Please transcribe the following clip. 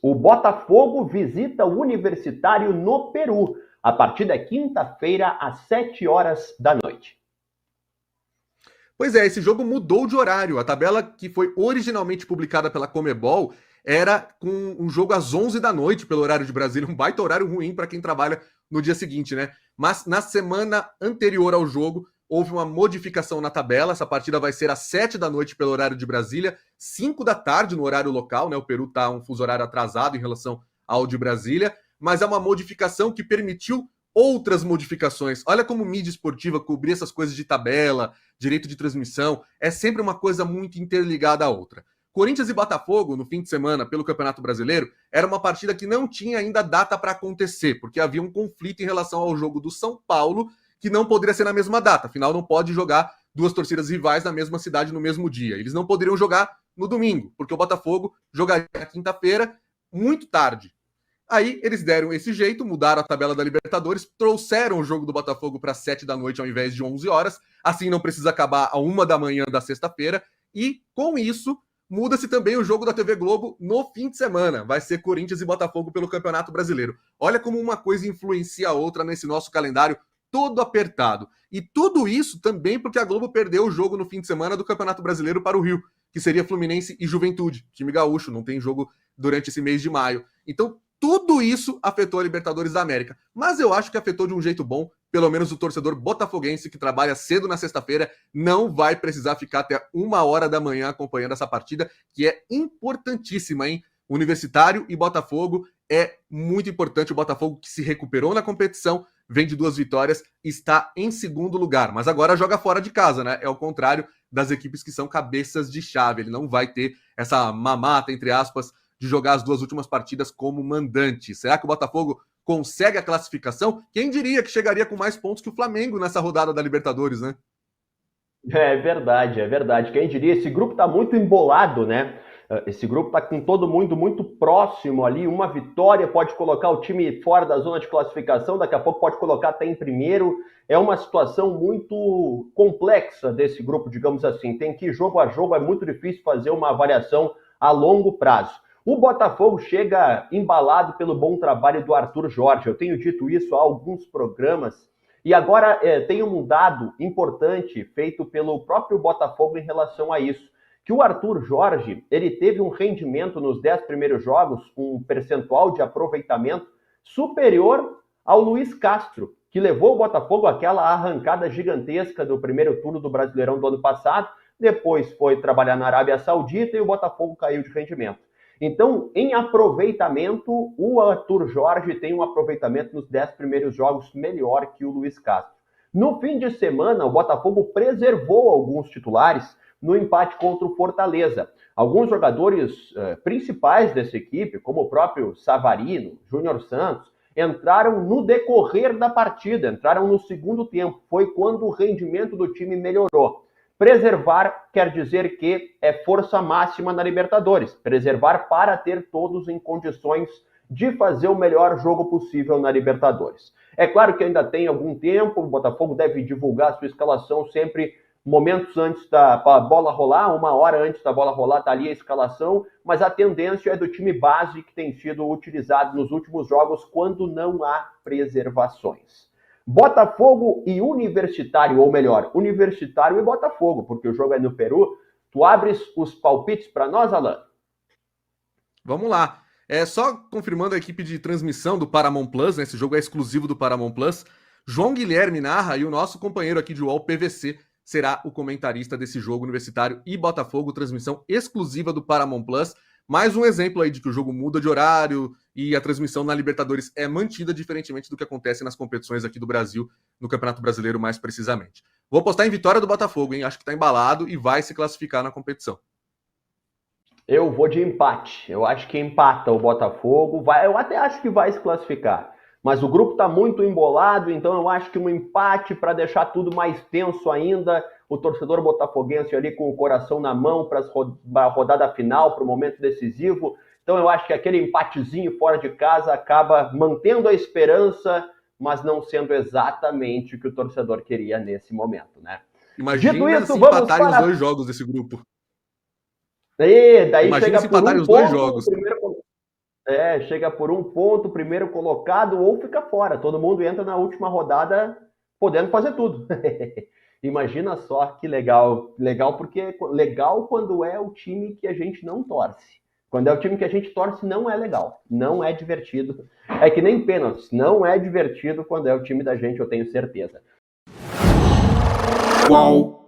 O Botafogo visita o Universitário no Peru. A partida é quinta-feira, às 7 horas da noite. Pois é, esse jogo mudou de horário. A tabela que foi originalmente publicada pela Conmebol era com um jogo às 11 da noite pelo horário de Brasília, um baita horário ruim para quem trabalha no dia seguinte, né? Mas na semana anterior ao jogo, houve uma modificação na tabela. Essa partida vai ser às 7 da noite pelo horário de Brasília, 5 da tarde no horário local, né? O Peru está um fuso horário atrasado em relação ao de Brasília, mas é uma modificação que permitiu outras modificações. Olha como mídia esportiva cobrir essas coisas de tabela, direito de transmissão, é sempre uma coisa muito interligada à outra. Corinthians e Botafogo, no fim de semana, pelo Campeonato Brasileiro, era uma partida que não tinha ainda data para acontecer, porque havia um conflito em relação ao jogo do São Paulo, que não poderia ser na mesma data. Afinal, não pode jogar duas torcidas rivais na mesma cidade no mesmo dia. Eles não poderiam jogar no domingo, porque o Botafogo jogaria na quinta-feira, muito tarde. Aí eles deram esse jeito, mudaram a tabela da Libertadores, trouxeram o jogo do Botafogo para 7 da noite ao invés de 11 horas, assim não precisa acabar a 1 da manhã da sexta-feira, e com isso muda-se também o jogo da TV Globo no fim de semana, vai ser Corinthians e Botafogo pelo Campeonato Brasileiro. Olha como uma coisa influencia a outra nesse nosso calendário todo apertado. E tudo isso também porque a Globo perdeu o jogo no fim de semana do Campeonato Brasileiro para o Rio, que seria Fluminense e Juventude, time gaúcho, não tem jogo durante esse mês de maio. Então, tudo isso afetou a Libertadores da América. Mas eu acho que afetou de um jeito bom. Pelo menos o torcedor botafoguense que trabalha cedo na sexta-feira não vai precisar ficar até 1 da manhã acompanhando essa partida, que é importantíssima, hein? Universitário e Botafogo é muito importante. O Botafogo que se recuperou na competição, vem de 2 vitórias, está em segundo lugar. Mas agora joga fora de casa, né? É o contrário das equipes que são cabeças de chave. Ele não vai ter essa mamata, entre aspas, de jogar as 2 últimas partidas como mandante. Será que o Botafogo consegue a classificação? Quem diria que chegaria com mais pontos que o Flamengo nessa rodada da Libertadores, né? É verdade, é verdade. Quem diria, esse grupo está muito embolado, né? Esse grupo está com todo mundo muito próximo ali. Uma vitória pode colocar o time fora da zona de classificação, daqui a pouco pode colocar até em primeiro. É uma situação muito complexa desse grupo, digamos assim. Tem que ir jogo a jogo, é muito difícil fazer uma avaliação a longo prazo. O Botafogo chega embalado pelo bom trabalho do Arthur Jorge. Eu tenho dito isso há alguns programas. E agora tem um dado importante feito pelo próprio Botafogo em relação a isso. Que o Arthur Jorge, ele teve um rendimento nos 10 primeiros jogos, um percentual de aproveitamento superior ao Luiz Castro, que levou o Botafogo àquela arrancada gigantesca do primeiro turno do Brasileirão do ano passado. Depois foi trabalhar na Arábia Saudita e o Botafogo caiu de rendimento. Então, em aproveitamento, o Arthur Jorge tem um aproveitamento nos 10 primeiros jogos melhor que o Luiz Castro. No fim de semana, o Botafogo preservou alguns titulares no empate contra o Fortaleza. Alguns jogadores principais dessa equipe, como o próprio Savarino, Júnior Santos, entraram no decorrer da partida, entraram no segundo tempo. Foi quando o rendimento do time melhorou. Preservar quer dizer que é força máxima na Libertadores. Preservar para ter todos em condições de fazer o melhor jogo possível na Libertadores. É claro que ainda tem algum tempo, o Botafogo deve divulgar a sua escalação sempre momentos antes da bola rolar, 1 hora antes da bola rolar, está ali a escalação, mas a tendência é do time base que tem sido utilizado nos últimos jogos quando não há preservações. Botafogo e Universitário, ou melhor, Universitário e Botafogo, porque o jogo é no Peru. Tu abres os palpites para nós, Alan? Vamos lá. Só confirmando a equipe de transmissão do Paramount Plus, né? Esse jogo é exclusivo do Paramount Plus. João Guilherme narra e o nosso companheiro aqui de UOL, PVC, será o comentarista desse jogo Universitário e Botafogo, transmissão exclusiva do Paramount Plus. Mais um exemplo aí de que o jogo muda de horário e a transmissão na Libertadores é mantida, diferentemente do que acontece nas competições aqui do Brasil, no Campeonato Brasileiro mais precisamente. Vou apostar em vitória do Botafogo, hein? Acho que tá embalado e vai se classificar na competição. Eu vou de empate. Eu acho que empata o Botafogo. Eu até acho que vai se classificar. Mas o grupo está muito embolado, então eu acho que um empate para deixar tudo mais tenso ainda. O torcedor botafoguense ali com o coração na mão para a rodada final, para o momento decisivo. Então eu acho que aquele empatezinho fora de casa acaba mantendo a esperança, mas não sendo exatamente o que o torcedor queria nesse momento, né? Imagina Dito isso, se empatarem os 2 jogos desse grupo. E daí Imagina chega se por empatarem um os 2 ponto jogos. o primeiro. Chega por um ponto, primeiro colocado, ou fica fora. Todo mundo entra na última rodada podendo fazer tudo. Imagina só que legal. Legal porque legal quando é o time que a gente não torce. Quando é o time que a gente torce, não é legal. Não é divertido. É que nem pênaltis. Não é divertido quando é o time da gente, eu tenho certeza. Qual?